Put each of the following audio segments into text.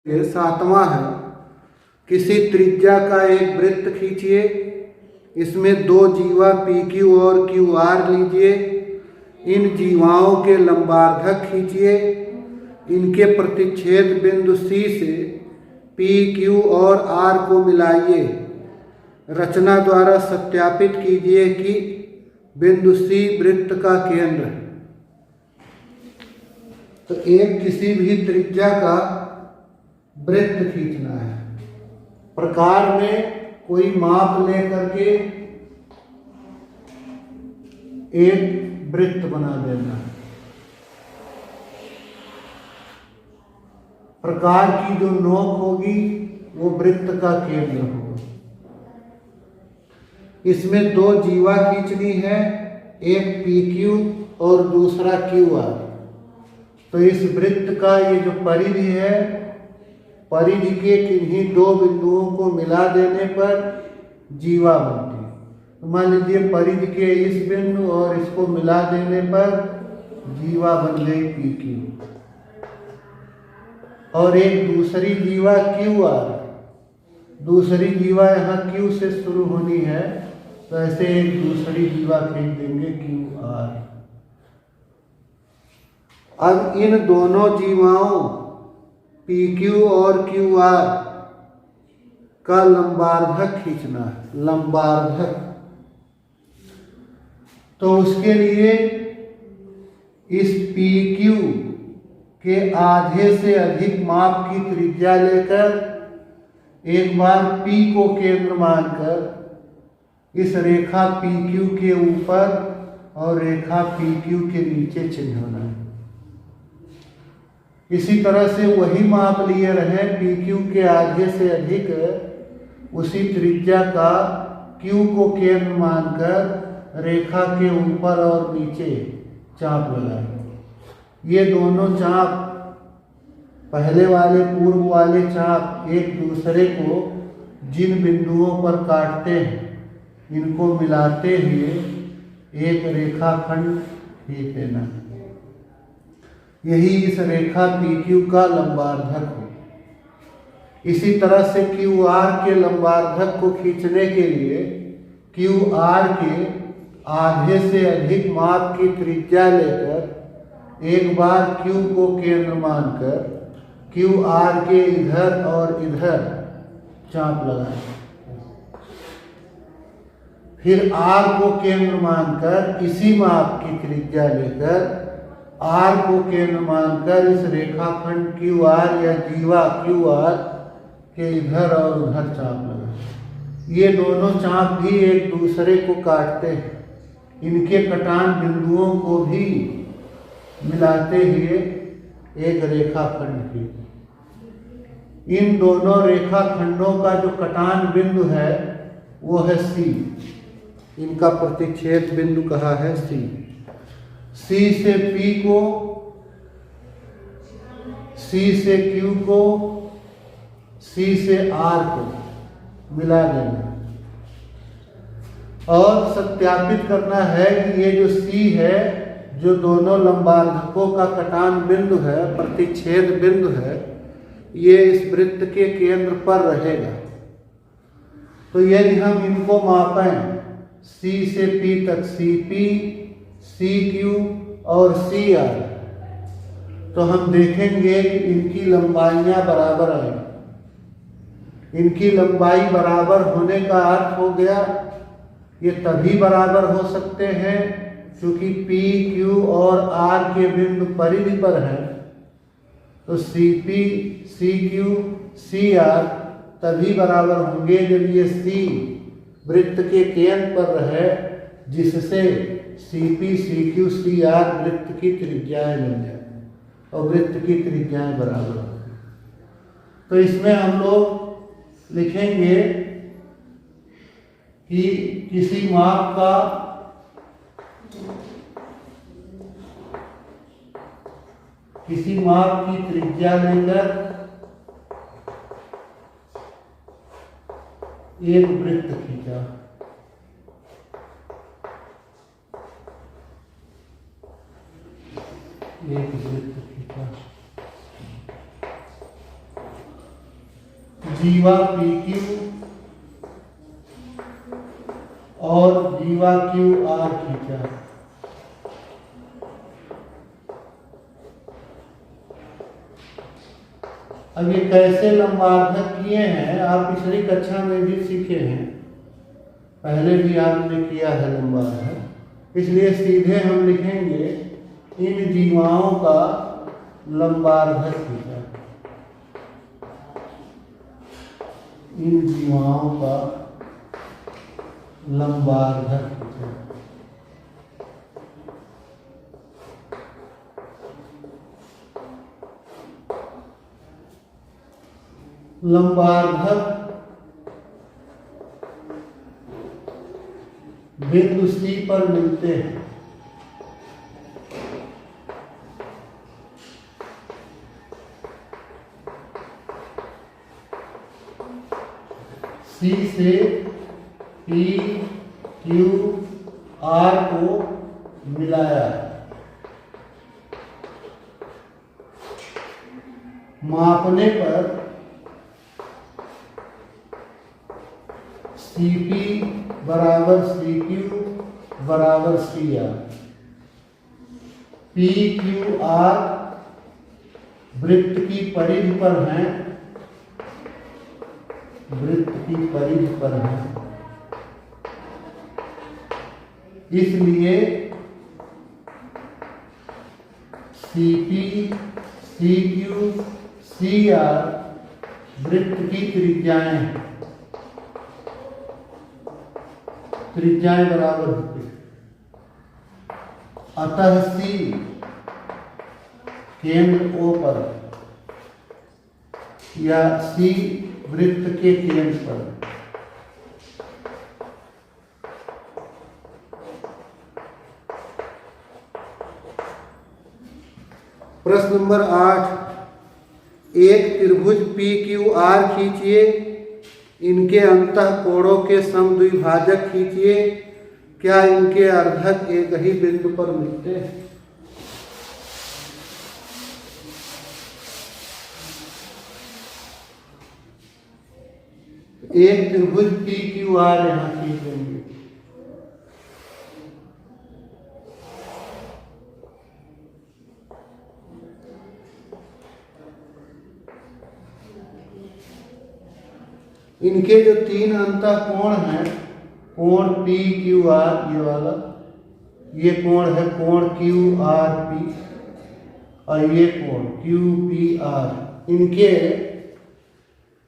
ये सातवां है, किसी त्रिज्या का एक वृत्त खींचिए, इसमें दो जीवा पी क्यू और क्यू आर लीजिए, इन जीवाओं के लंबार्धक खींचिए, इनके प्रतिच्छेद बिंदु सी से पी क्यू और आर को मिलाइए, रचना द्वारा सत्यापित कीजिए कि बिंदु सी वृत्त का केंद्र है। तो एक किसी भी त्रिज्या का वृत्त खींचना है, प्रकार में कोई माप लेकर के एक वृत्त बना देना है। प्रकार की जो नोक होगी वो वृत्त का केंद्र होगा। इसमें दो जीवा खींचनी है, एक पी क्यू और दूसरा क्यू आर। तो इस वृत्त का ये जो परिधि है, परिधि के किन्हीं दो बिंदुओं को मिला देने पर जीवा बनती है। तो मान लीजिए परिधि के इस बिंदु और इसको मिला देने पर जीवा बन गई पी क्यू, और एक दूसरी जीवा क्यू आर। दूसरी जीवा यहाँ क्यू से शुरू होनी है, तो ऐसे एक दूसरी जीवा खींच देंगे क्यू आर। अब इन दोनों जीवाओं पी क्यू और क्यू आर का लंबार्धक खींचना है, लंबार्धक। तो उसके लिए इस पी क्यू के आधे से अधिक माप की त्रिज्या लेकर एक बार P को केंद्र मानकर इस रेखा PQ के ऊपर और रेखा PQ के नीचे चिन्हना है। इसी तरह से वही माप लिए रहे, PQ के आधे से अधिक उसी त्रिज्या का Q को केंद्र मानकर रेखा के ऊपर और नीचे चाप लगाए। ये दोनों चाप, पहले वाले पूर्व वाले चाप, एक दूसरे को जिन बिंदुओं पर काटते हैं, इनको मिलाते हुए एक रेखाखंड खींच देना। यही इस रेखा PQ का लंबार्धक हो। इसी तरह से QR के लंबार्धक को खींचने के लिए QR के आधे से अधिक माप की त्रिज्या लेकर एक बार Q को केंद्र मानकर QR के इधर और इधर चाप लगाएं। फिर R को केंद्र मानकर इसी माप की त्रिज्या लेकर R को केंद्र मानकर इस रेखाखंड QR या जीवा QR के इधर और उधर चाप लगाएं। ये दोनों चाप भी एक दूसरे को काटते हैं, इनके कटान बिंदुओं को भी मिलाते हुए एक रेखाखंड की। इन दोनों रेखाखंडों का जो कटान बिंदु है वो है C। इनका प्रतिच्छेद बिंदु कहा है C। C से P को, C से Q को, C से R को मिला देना और सत्यापित करना है कि ये जो C है, जो दोनों लंबार्धकों का कटान बिंदु है, प्रतिच्छेद बिंदु है, ये इस वृत्त के केंद्र पर रहेगा। तो यदि हम इनको मापें, C से P तक CP, CQ और CR, तो हम देखेंगे कि इनकी लंबाइयां बराबर आएंगी। इनकी लंबाई बराबर होने का अर्थ हो गया, ये तभी बराबर हो सकते हैं क्योंकि P, Q और R के बिंदु परिधि पर है। तो CP, CQ, CR तभी बराबर होंगे जब ये C वृत्त के केंद्र पर रहे, जिससे CP, CQ, CR वृत्त की त्रिज्याएं बन जाए और वृत्त की त्रिज्याएं बराबर हो। तो इसमें हम लोग लिखेंगे कि किसी माप का किसी माप की त्रिज्या लेकर एक वृत्त खींचा। एक वृत्त खींचा। जीवा PQ और जीवा QR खींचा। अब ये कैसे लंबार्धक किए हैं आप पिछली कक्षा में भी सीखे हैं, पहले भी आपने किया है लंबार्धक, इसलिए सीधे हम लिखेंगे इन जीवाओं का लंबार्धक खींचा। इन जीवाओं का लंबार्धक खींचा। लंबार्धक बिंदु C पर मिलते हैं। C से P, Q, R को मिलाया, मापने पर CP बराबर CQ बराबर CR। PQR वृत्त की परिधि पर हैं, वृत्त की परिधि पर हैं, इसलिए CP, CQ, CR वृत्त की त्रिज्याएं हैं, त्रिज्याएं बराबर होती है। अतः C केंद्र O पर या C वृत्त के केंद्र पर, प्रश्न नंबर 8, एक त्रिभुज PQR खींचिए, इनके अंतः कोणों के समद्विभाजक खींचिए, क्या इनके अर्धक एक ही बिंदु पर मिलते हैं? एक त्रिभुज PQR यहां खींचेंगे, इनके जो तीन अंतः कोण हैं, कोण PQR ये वाला, ये कोण है कोण QRP और ये कोण QPR, इनके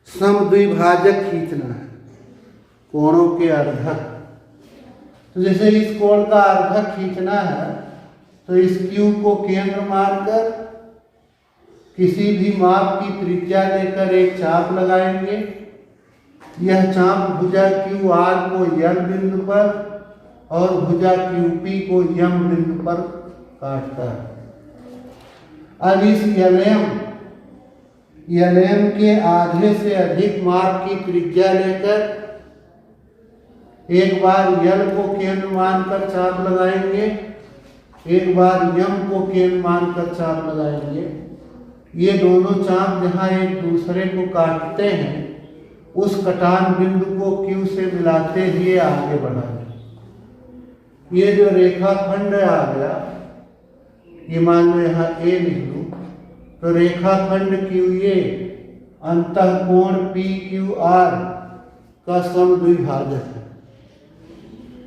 समद्विभाजक खींचना है, कोणों के अर्धक। तो जैसे इस कोण का अर्धक खींचना है तो इस Q को केंद्र मानकर किसी भी माप की त्रिज्या लेकर एक चाप लगाएंगे। यह चाप भुजा QR को L बिंदु पर और भुजा QP को M बिंदु पर काटता है। अब इस LM के आधे से अधिक माप की त्रिज्या लेकर एक बार L को केंद्र मानकर चाप लगाएंगे, एक बार M को केंद्र मानकर चाप लगाएंगे। ये दोनों चाप जहां एक दूसरे को काटते हैं उस कटान बिंदु को Q से मिलाते हुए आगे बढ़ाएंगे। ये जो रेखाखंड आ गया, ये मान लो यहाँ A लिख लूं, तो रेखाखंड QA अंतः कोण PQR का समद्विभाजक है।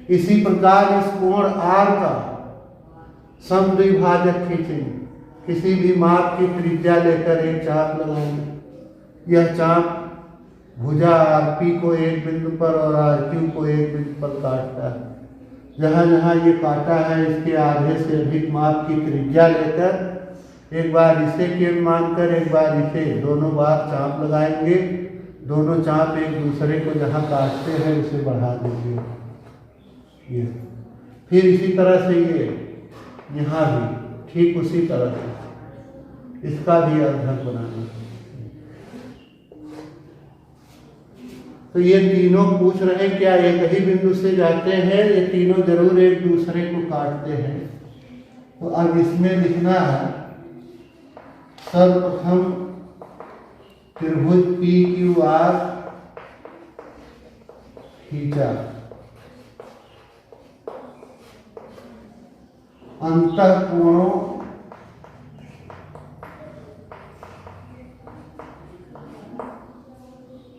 इसी प्रकार इस कोण R का समद्विभाजक खींचेंगे, किसी भी माप की त्रिज्या लेकर एक चाप लगाएंगे। यह चाप भुजा RP को एक बिंदु पर और RQ को एक बिंदु पर काटता है। जहाँ जहाँ ये काटा है इसके आधे से अधिक माप की त्रिज्या लेकर एक बार इसे केंद्र मानकर एक बार इसे, दोनों बार चाप लगाएंगे। दोनों चाप एक दूसरे को जहाँ काटते हैं उसे बढ़ा देंगे। ये फिर इसी तरह से ये यहाँ भी ठीक उसी तरह से इसका भी अर्धक बनाना। तो ये तीनों पूछ रहे हैं क्या एक ही बिंदु से जाते हैं, ये तीनों जरूर एक दूसरे को काटते हैं। तो अब इसमें लिखना है सर्वप्रथम त्रिभुज PQR खींचा, अंतःकोणों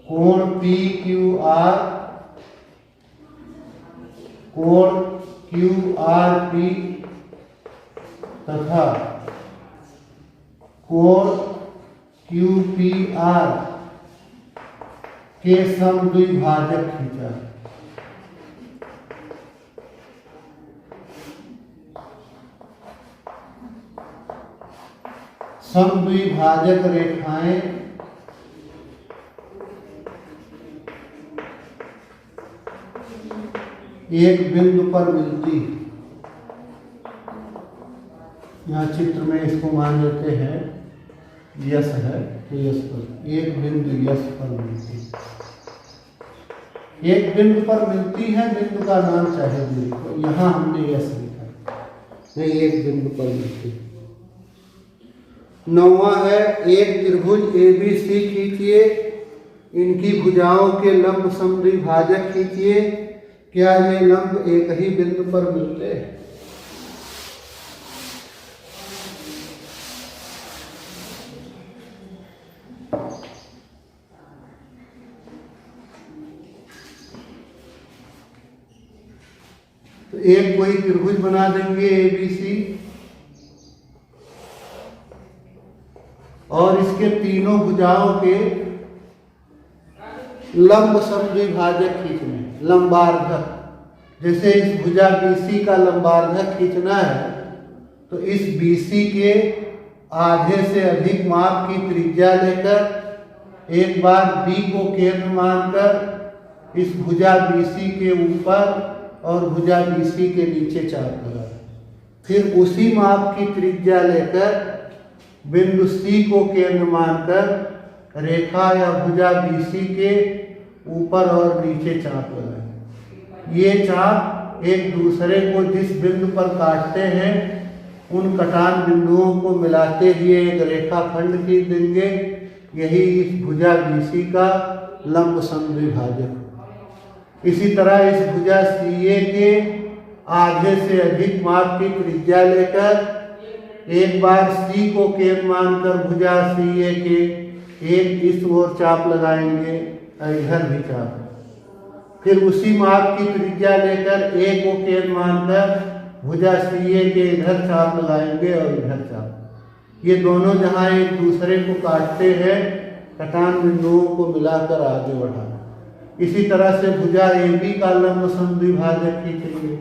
कोण PQR, कोण QRP तथा कोण QPR के समद्विभाजक खींचा। समद्विभाजक रेखाएं एक बिंदु पर मिलती, यहाँ चित्र में इसको मान लेते हैं यस है, तो यस पर एक बिंदु यस पर मिलती, एक बिंदु पर मिलती है, बिंदु का नाम चाहे लिखो, यहाँ हमने यस लिखा, नहीं एक बिंदु पर मिलती। 9वां है एक त्रिभुज ABC खींचिए, इनकी भुजाओं के लंब समद्विभाजक खींचिए, क्या ये लंब एक ही बिंदु पर मिलते हैं? तो एक कोई त्रिभुज बना देंगे ABC और इसके तीनों भुजाओं के लंब समद्विभाजक खींचने, लंबार्धक। जैसे इस भुजा BC का लंबार्धक खींचना है तो इस BC के आधे से अधिक माप की त्रिज्या लेकर एक बार B को केंद्र मानकर इस भुजा BC के ऊपर और भुजा BC के नीचे चाप लगा, फिर उसी माप की त्रिज्या लेकर बिंदु C को केंद्र मानकर रेखा या भुजा BC के ऊपर और नीचे चाप लगाएं। ये चाप एक दूसरे को जिस बिंदु पर काटते हैं उन कटान बिंदुओं को मिलाते हुए एक रेखाखंड खींच देंगे। यही इस भुजा BC का लंब समद्विभाजक। इसी तरह इस भुजा CA के आधे से अधिक माप की त्रिज्या लेकर एक बार C को केंद्र मानकर भुजा CA के एक इस ओर चाप लगाएंगे और इधर भी चाप, फिर उसी माप की त्रिज्या लेकर A को केंद्र मानकर भुजा CA के इधर चाप लगाएंगे और इधर चाप। ये दोनों जहाँ एक दूसरे को काटते हैं कटान बिंदुओं को मिलाकर आगे बढ़ाना। इसी तरह से भुजा AB का लंब समद्विभाजक खींचेंगे।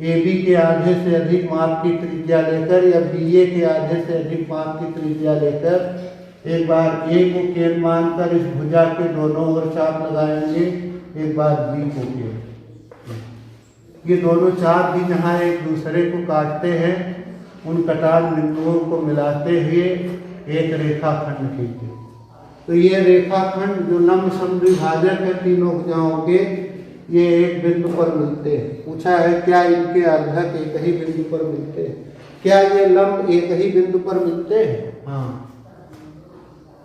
AB के आधे से अधिक माप की त्रिज्या लेकर या BA के आधे से अधिक माप की त्रिज्या लेकर एक बार A को केंद्र मानकर इस भुजा के दोनों ओर चाप लगाएंगे, एक बार B को केंद्र। ये दोनों चाप भी जहाँ एक दूसरे को काटते हैं उन कटान बिंदुओं को मिलाते हुए एक रेखाखंड खींचे। तो ये रेखाखंड जो लंब समद्विभाजक है तीनों भुजाओं के, ये एक बिंदु पर मिलते हैं। पूछा है क्या इनके अर्धक एक ही बिंदु पर मिलते हैं? क्या ये लंब एक ही बिंदु पर मिलते हैं? हाँ।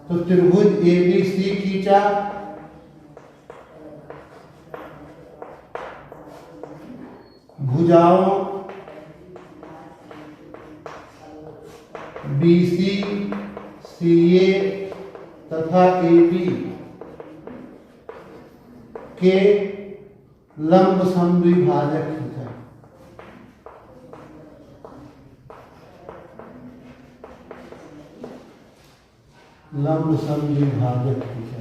तो त्रिभुज ABC खींचा, भुजाओं BC, CA तथा AB के लंब समद्विभाजक खींचा। लंब समद्विभाजक खींचा।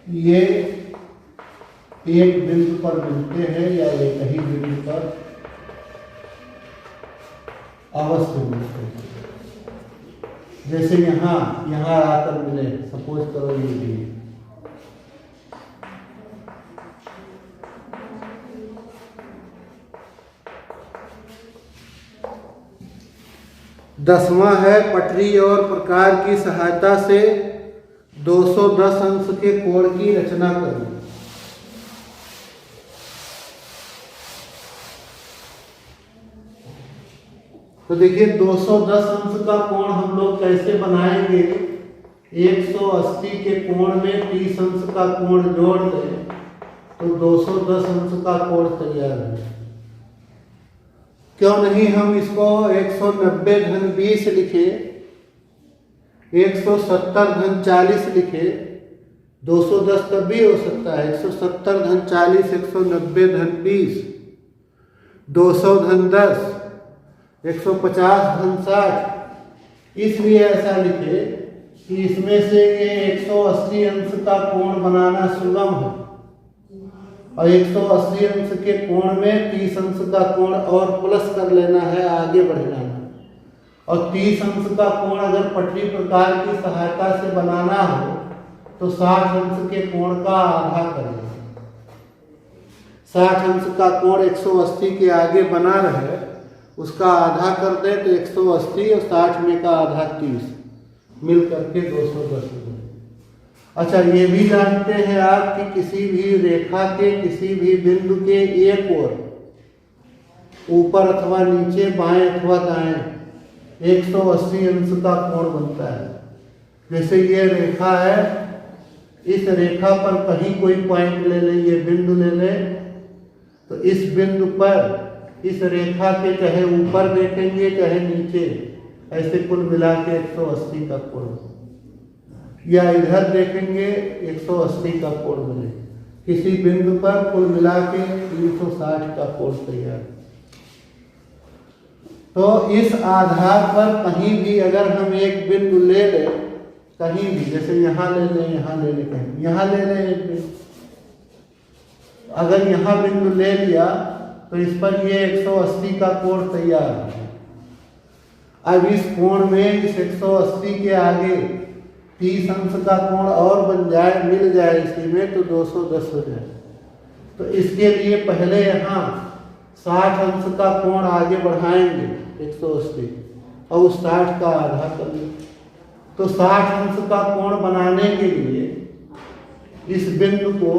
ये एक बिंदु पर मिलते हैं या एक ही बिंदु पर अवश्य मिलते हैं। जैसे यहाँ आकर मिले, सपोज करो ये भी। दसवां है पटरी और प्रकार की सहायता से 210 अंश के कोण की रचना करो। तो देखिए 210 अंश का कोण हम लोग कैसे बनाएंगे। 180 के कोण में 30 अंश का कोण जोड़ दें तो 210 अंश का कोण तैयार है। क्यों नहीं हम इसको 190 घन 20 लिखे, 170 घन 40 लिखे। 210 तब भी हो सकता है 170 घन 40, 190 घन 20, 200 घन 10, 150 घन 60। इसलिए ऐसा लिखे कि इसमें से ये 180 अंश का कोण बनाना सुगम है और 180 अंश के कोण में 30 अंश का कोण और प्लस कर लेना है, आगे बढ़ जाना। और 30 अंश का कोण अगर पटरी प्रकार की सहायता से बनाना हो तो 60 अंश के कोण का आधा करें। 60 अंश का कोण 180 के आगे बना रहे, उसका आधा कर दे तो 180 और 60 में का आधा 30, मिल करके 210 हो गए। अच्छा, ये भी जानते हैं आप कि किसी भी रेखा के किसी भी बिंदु के एक ओर ऊपर अथवा नीचे, बाएं अथवा दाएं 180 अंश का कोण बनता है। जैसे ये रेखा है, इस रेखा पर कहीं कोई पॉइंट ले ले, ये बिंदु ले ले, तो इस बिंदु पर इस रेखा के चाहे ऊपर देखेंगे चाहे नीचे, ऐसे कुल मिला के 180 का कोण, या इधर देखेंगे 180 का कोण बने। किसी बिंदु पर कुल मिला के 360 का कोण तैयार। तो इस आधार पर कहीं भी अगर हम एक बिंदु ले लें, कहीं भी, जैसे यहाँ ले लें, यहाँ ले लें, कहीं यहाँ ले लें एक बिंदु, अगर यहाँ बिंदु ले लिया तो इस पर ये 180 का कोण तैयार है। अब इस कोण में इस 180 के आगे 30 अंश का कोण और बन जाए, मिल जाए इसी में, तो 210 हो जाए। तो इसके लिए पहले यहाँ 60 अंश का कोण आगे बढ़ाएंगे 180 और उस 60 का आधा कर लेंगे। तो 60 अंश का कोण बनाने के लिए इस बिंदु को,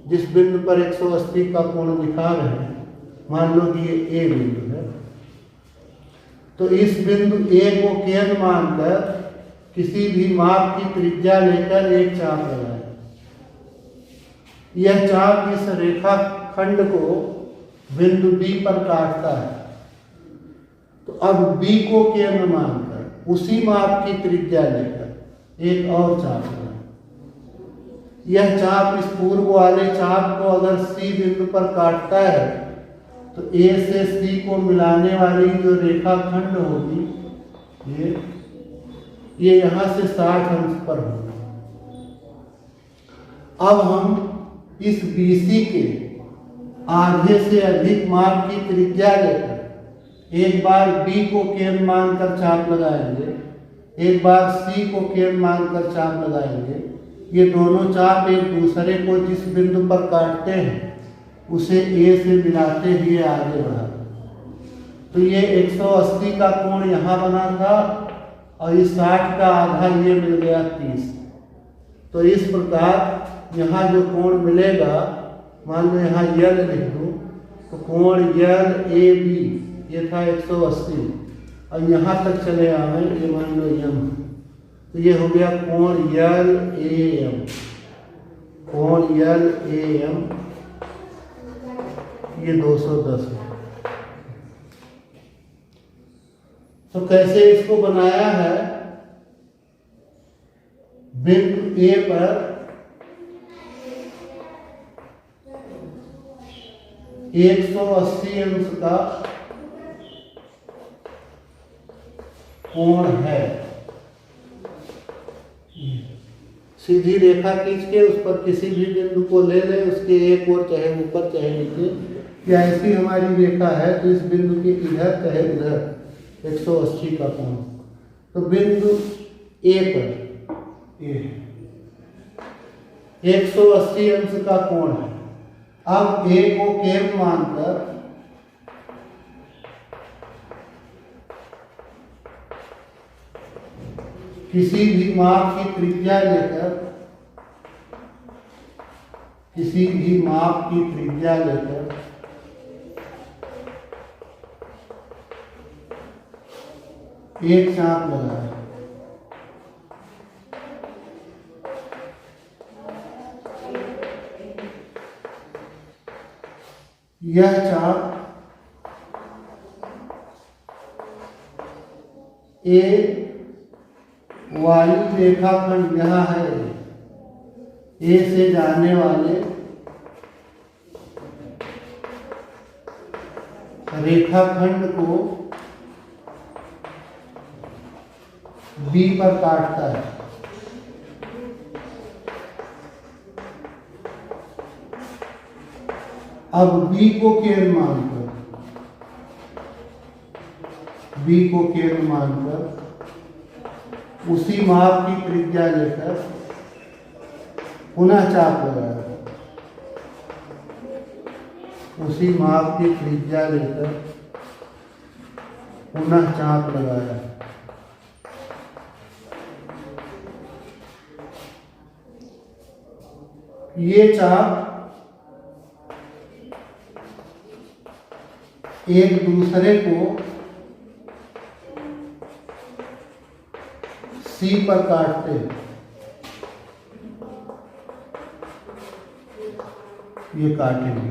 जिस बिंदु पर 180 का कोण दिखा रहे हैं, मान लो कि ये ए बिंदु है, तो इस बिंदु ए को केंद्र मानकर किसी भी माप की त्रिज्या लेकर एक चाप लगाएं। यह चाप इस रेखा खंड को बिंदु डी पर काटता है। तो अब बी को केंद्र मानकर उसी माप की त्रिज्या लेकर एक और चाप लगाएं। यह चाप इस पूर्व वाले चाप को अगर सी बिंदु पर काटता है तो ए से सी को मिलाने वाली जो रेखा खंड होगी, ये यहां से 60 अंश पर होगा। अब हम इस BC के आधे से अधिक माप की त्रिज्या लेकर एक बार B को केंद्र मानकर चाप लगाएंगे, एक बार C को केंद्र मानकर चाप लगाएंगे। ये दोनों चाप एक दूसरे को जिस बिंदु पर काटते हैं उसे A से मिलाते हुए आगे बढ़ा। तो ये 180 का कोण यहाँ बना था और इस 60 का आधा ये मिल गया 30। तो इस प्रकार यहाँ जो कोण मिलेगा, मान लो यहाँ यल लिख दूँ, तो कोण यल AB ये था 180 और यहाँ तक चले आए, ये मान लो यम, तो ये हो गया कोण यल AM, कोण यल AM, ये 210 है। तो कैसे इसको बनाया है, बिंदु ए पर 180 अंश का कोण है। सीधी रेखा खींच के उस पर किसी भी बिंदु को ले लें, उसके एक ओर चाहे ऊपर चाहे नीचे, या ऐसी हमारी रेखा है तो इस बिंदु के इधर चाहे उधर 180 का कोण। तो बिंदु ए पर ये 180 अंश का कोण है। अब ए को केंद्र मानकर किसी भी माप की त्रिज्या लेकर, किसी भी माप की त्रिज्या लेकर एक चाप लगाया। यह चाप ए वाली रेखाखंड यह है, ए से जाने वाले रेखाखंड को बी पर काटता है। अब बी को केंद्र मानकर उसी माप की त्रिज्या लेकर पुनः चाप लगाया। उसी माप की त्रिज्या लेकर पुनः चाप लगाया। ये चाप एक दूसरे को सी पर काटते हैं। ये काटेंगे।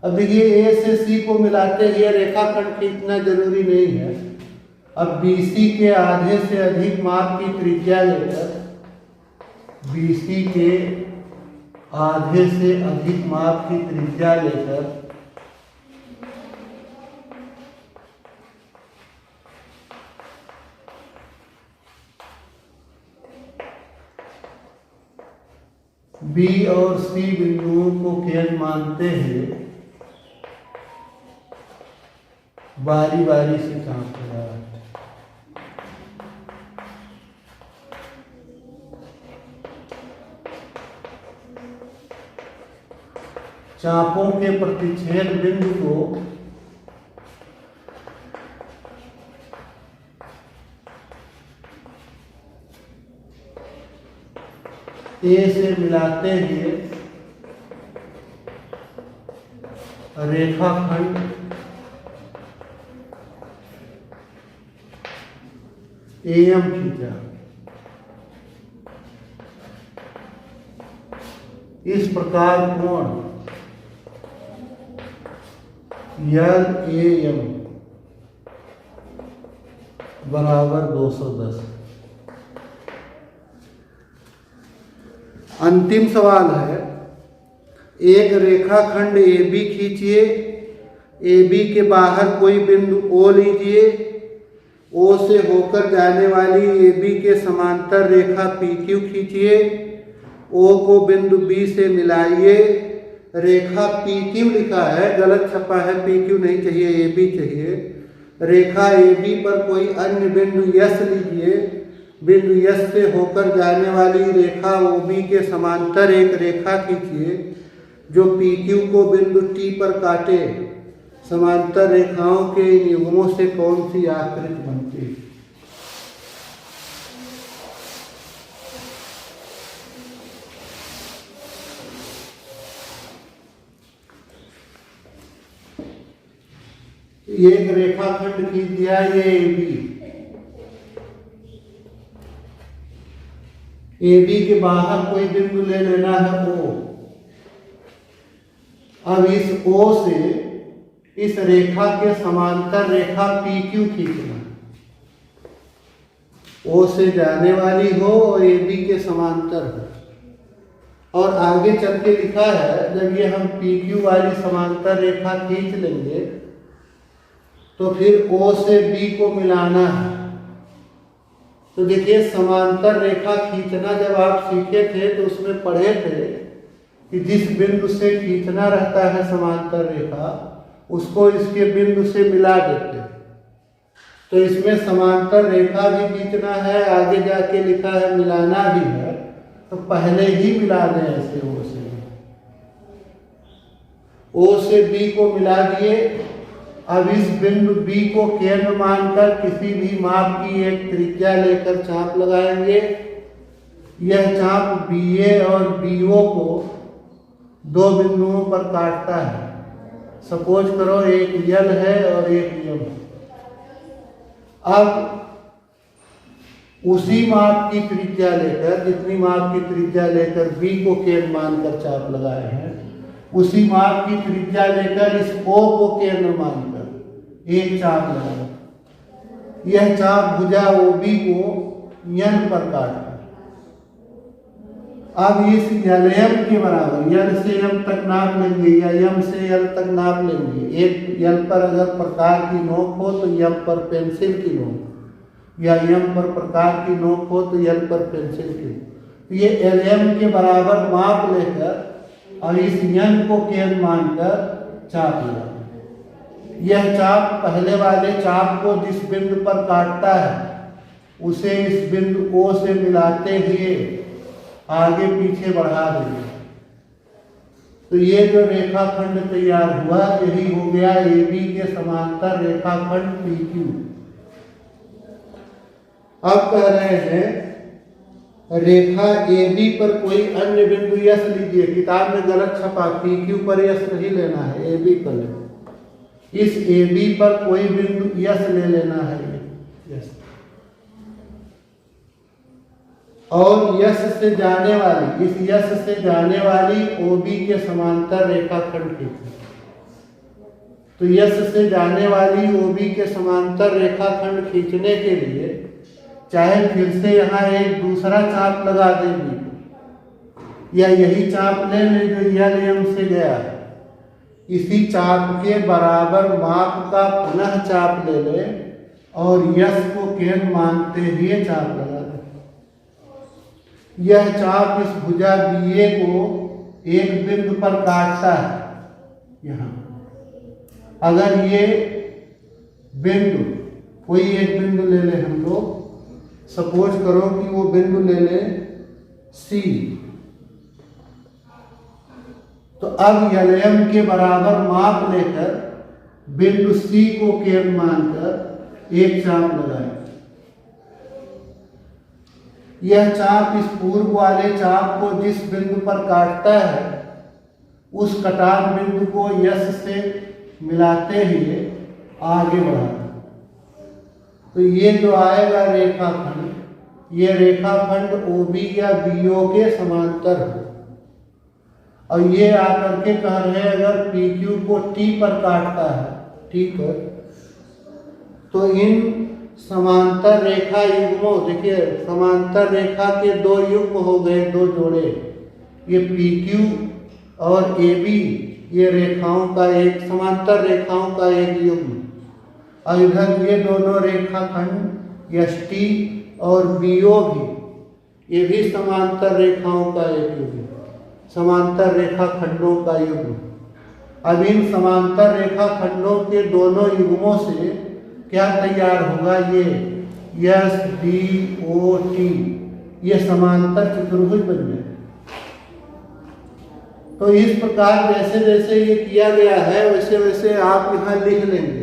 अब देखिए ए से सी को मिलाते हैं, रेखाखंड खींचना जरूरी नहीं है। अब बीसी के आधे से अधिक माप की त्रिज्या लेकर बीसी के आधे से अधिक माप की त्रिज्या लेकर बी और सी बिंदुओं को केंद्र मानते हैं, बारी बारी से चाप लगाया। चापों के प्रतिच्छेद बिंदु को ए से मिलाते हुए रेखाखंड एम खींचा। इस प्रकार कोण LAM बराबर 210। अंतिम सवाल है, एक रेखाखंड AB खींचिए, AB के बाहर कोई बिंदु O लीजिए, O से होकर जाने वाली AB के समांतर रेखा PQ खींचिए, O को बिंदु B से मिलाइए, रेखा PQ लिखा है, गलत छपा है, PQ नहीं चाहिए, AB चाहिए। रेखा AB पर कोई अन्य बिंदु S लीजिए, बिंदु S से होकर जाने वाली रेखा OB के समांतर एक रेखा खींचिए जो PQ को बिंदु T पर काटे। समांतर रेखाओं के इन युग्मों से कौन सी आकृति बनती है? एक रेखाखंड खींच दिया, ये AB के बाहर कोई बिंदु ले लेना है O। अब इस O से इस रेखा के समांतर रेखा PQ खींचना, O से जाने वाली हो और AB के समांतर हो। और आगे चल के लिखा है, जब ये हम PQ वाली समांतर रेखा खींच लेंगे तो फिर O से B को मिलाना है। तो देखिए, समांतर रेखा खींचना जब आप सीखे थे तो उसमें पढ़े थे कि जिस बिंदु से खींचना रहता है समांतर रेखा, उसको इसके बिंदु से मिला देते हैं। तो इसमें समांतर रेखा भी खींचना है, आगे जाके लिखा है मिलाना भी है, तो पहले ही मिला दें ऐसे। O से B को मिला दिए। अब इस बिंदु B को केंद्र मानकर किसी भी माप की एक त्रिज्या लेकर चाप लगाएंगे। यह चाप BA और BO को दो बिंदुओं पर काटता है। सपोज करो एक L है और एक M। अब उसी माप की त्रिज्या लेकर, जितनी माप की त्रिज्या लेकर बी को केंद्र मानकर चाप लगाए हैं, उसी माप की त्रिज्या लेकर इस ओ को केंद्र मानकर एक चाप लगाए। यह चाप भुजा ओबी को यन पर काटा। अब इस यलयम के बराबर, यल से यम तक नाप लेंगे या यम से यल तक नाप लेंगे। एक यल पर अगर प्रकार की नोक हो तो यम पर पेंसिल की नोक, या यम पर प्रकार की नोक हो तो यल पर पेंसिल की। ये एलएम के बराबर माप लेकर और इस यन को केंद्र मानकर चाप लगा। यह चाप पहले वाले चाप को जिस बिंदु पर काटता है उसे इस बिंदु ओ से मिलाते हुए आगे पीछे बढ़ा देंगे। तो ये जो रेखाखंड तैयार हुआ यही हो गया AB के समांतर रेखाखंड PQ। अब कह रहे हैं रेखा AB पर कोई अन्य बिंदु यस लीजिए। किताब में गलत छपा, PQ पर यस नहीं लेना है, AB पर लेना। इस AB पर कोई बिंदु यस ले लेना है, यस। और यस से जाने वाली, इस यस से जाने वाली OB के समांतर रेखाखंड खींचो। तो यस से जाने वाली OB के समांतर रेखाखंड खींचने के लिए चाहे फिर से यहाँ एक दूसरा चाप लगा देंगे या यही चाप ले लें जो यम से गया है, इसी चाप के बराबर माप का पुनः चाप ले लें और यस को केंद्र मानते हुए चाप लगा दें। यह चाप इस भुजा BA को एक बिंदु पर काटता है यहाँ। अगर ये बिंदु, कोई एक बिंदु ले लें हम लोग, सपोज करो कि वो बिंदु ले लें C, तो अब यलयम के बराबर माप लेकर बिंदु C को केंद्र मानकर एक चाप लगाएं। यह चाप इस पूर्व वाले चाप को जिस बिंदु पर काटता है उस कटान बिंदु को यस से मिलाते हुए आगे बढ़ाएं। तो ये जो आएगा रेखाखंड, ये रेखाखंड OB या BO के समांतर है। और ये आकर के कह रहे हैं अगर PQ को T पर काटता है, ठीक है, तो इन समांतर रेखा युग्मों, देखिए समांतर रेखा के दो युग्म हो गए, दो जोड़े, ये PQ और AB, ये रेखाओं का एक, समांतर रेखाओं का एक युग्म। और इधर ये दोनों रेखाखंड ST और BO भी, ये भी समांतर रेखाओं का एक युग्म, समांतर रेखाखंडों का युग्म। अब इन समांतर रेखाखंडों के दोनों युग्मों से क्या तैयार होगा, ये SDOT, ये समांतर चतुर्भुज बन जाए। तो इस प्रकार जैसे जैसे ये किया गया है वैसे वैसे आप यहाँ लिख लेंगे।